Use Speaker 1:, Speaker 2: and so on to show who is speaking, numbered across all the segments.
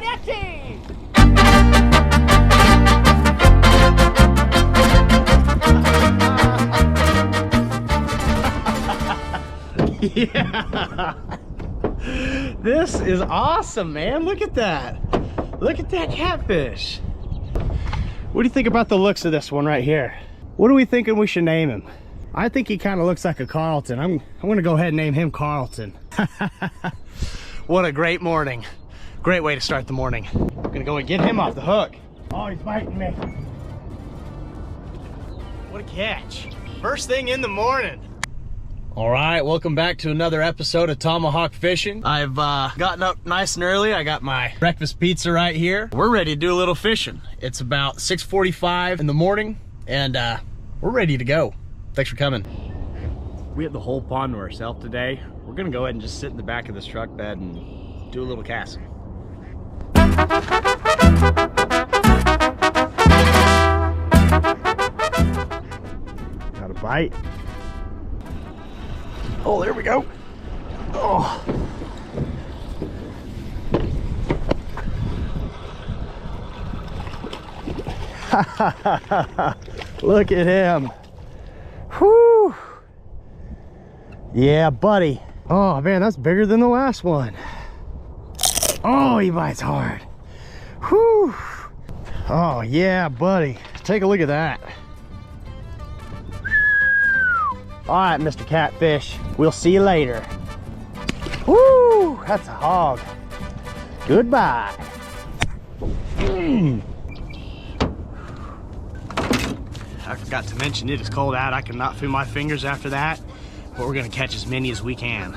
Speaker 1: Mariachi! Yeah. This is awesome, man. Look at that. Look at that catfish. What do you think about the looks of this one right here? What are we thinking we should name him? I think he kind of looks like a Carlton. I'm gonna go ahead and name him Carlton. What a great morning. Great way to start the morning. I'm gonna go and get him off the hook. Oh, he's biting me. What a catch. First thing in the morning. All right, welcome back to another episode of Tomahawk Fishing. I've gotten up nice and early. I got my breakfast pizza right here. We're ready to do a little fishing. It's about 6:45 in the morning and we're ready to go. Thanks for coming. We have the whole pond to ourselves today. We're gonna go ahead and just sit in the back of this truck bed and do a little casting. Got a bite. Oh, there we go. Oh. Look at him. Whew. Yeah, buddy. Oh man, that's bigger than the last one. Oh, he bites hard. Whew. Oh yeah, buddy. Take a look at that. All right, Mr. Catfish, we'll see you later. Woo, that's a hog. Goodbye. I forgot to mention it is cold out. I cannot feel my fingers after that, but we're gonna catch as many as we can.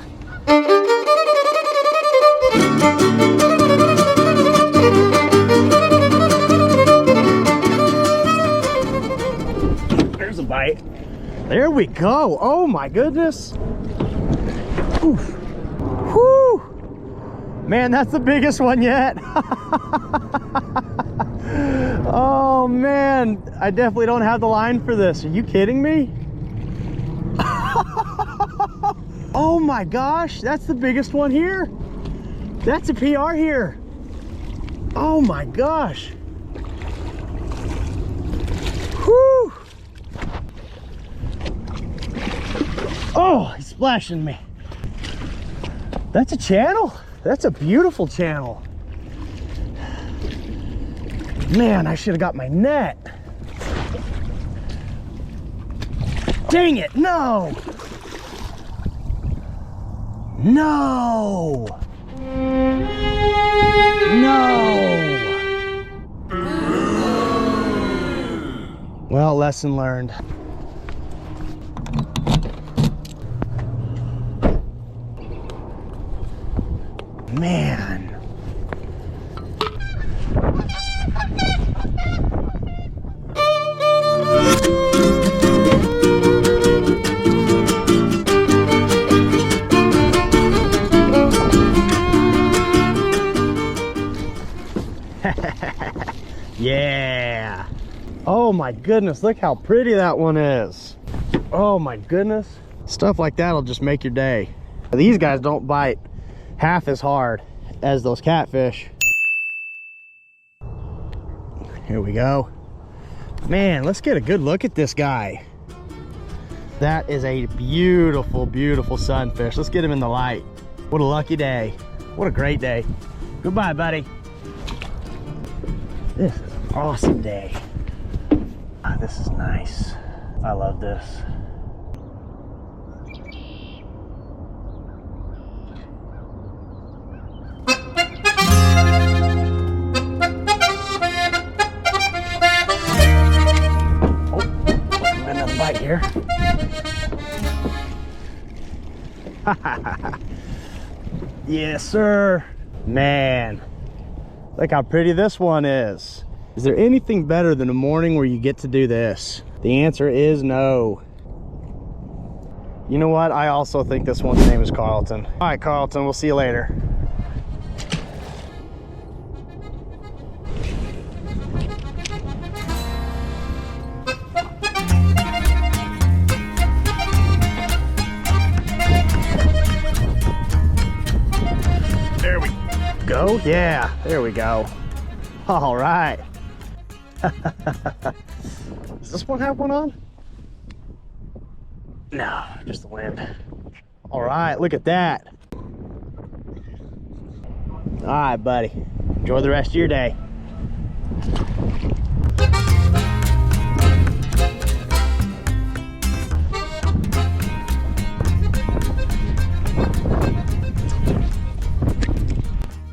Speaker 1: There's a bite. There we go. Oh my goodness. Oof. Whoo. Man, that's the biggest one yet. Oh man, I definitely don't have the line for this. Are you kidding me? Oh my gosh, that's the biggest one here. That's a PR here. Oh my gosh. Whoo. Oh, he's splashing me. That's a channel. That's a beautiful channel. Man, I should have got my net. Dang it, no. No. No. Well, lesson learned. Man. Yeah. Oh my goodness, look how pretty that one is. Oh my goodness. Stuff like that will just make your day. These guys don't bite half as hard as those catfish. Here we go. Man, let's get a good look at this guy. That is a beautiful, beautiful sunfish. Let's get him in the light. What a lucky day. What a great day. Goodbye, buddy. This is an awesome day. This is nice. I love this. Bite here. Yes, sir. Man, look how pretty this one is. Is there anything better than a morning where you get to do this? The answer is no. You know what? I also think this one's name is Carlton. All right, Carlton, we'll see you later. Go? Yeah, there we go. All right. Does this one have one on? No, just the wind. All right, look at that. All right, buddy. Enjoy the rest of your day.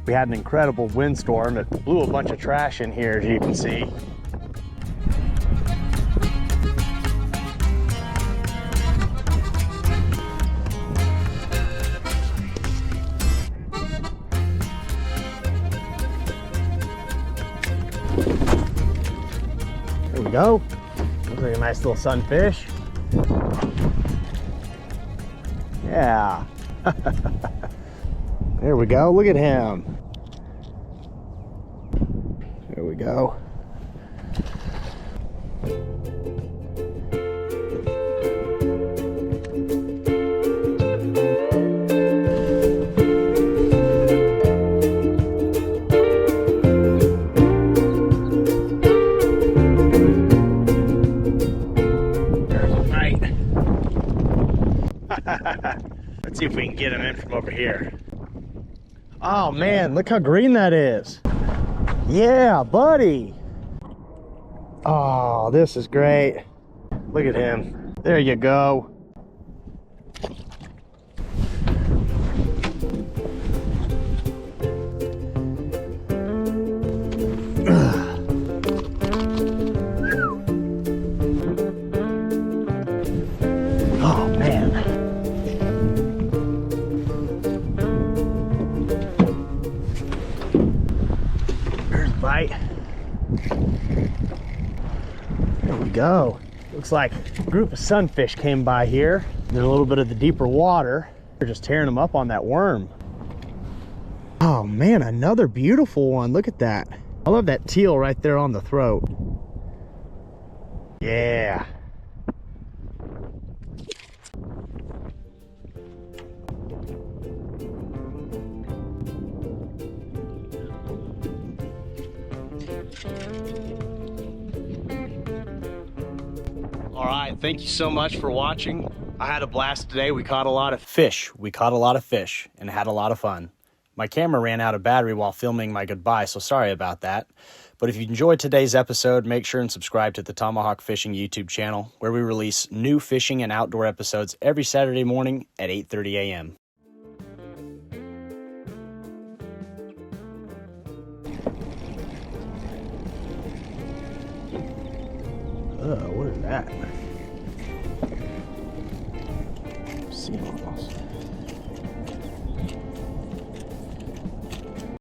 Speaker 1: We had an incredible windstorm. It blew a bunch of trash in here, as you can see. There we go. Looks like a nice little sunfish. Yeah. There we go. Look at him. There we go. There's a bite. Let's see if we can get him in from over here. Oh man, look how green that is. Yeah, buddy. Oh, this is great. Look at him. There you go. Oh man. Bite. There we go. Looks like a group of sunfish came by here. In a little bit of the deeper water. They're just tearing them up on that worm. Oh man, another beautiful one. Look at that. I love that teal right there on the throat. Yeah. All right, thank you so much for watching. I had a blast today. We caught a lot of fish. We caught a lot of fish and had a lot of fun. My camera ran out of battery while filming my goodbye, so sorry about that. But if you enjoyed today's episode, make sure and subscribe to the Tomahawk Fishing YouTube channel, where we release new fishing and outdoor episodes every Saturday morning at 8:30 a.m. What is that? Sea moss.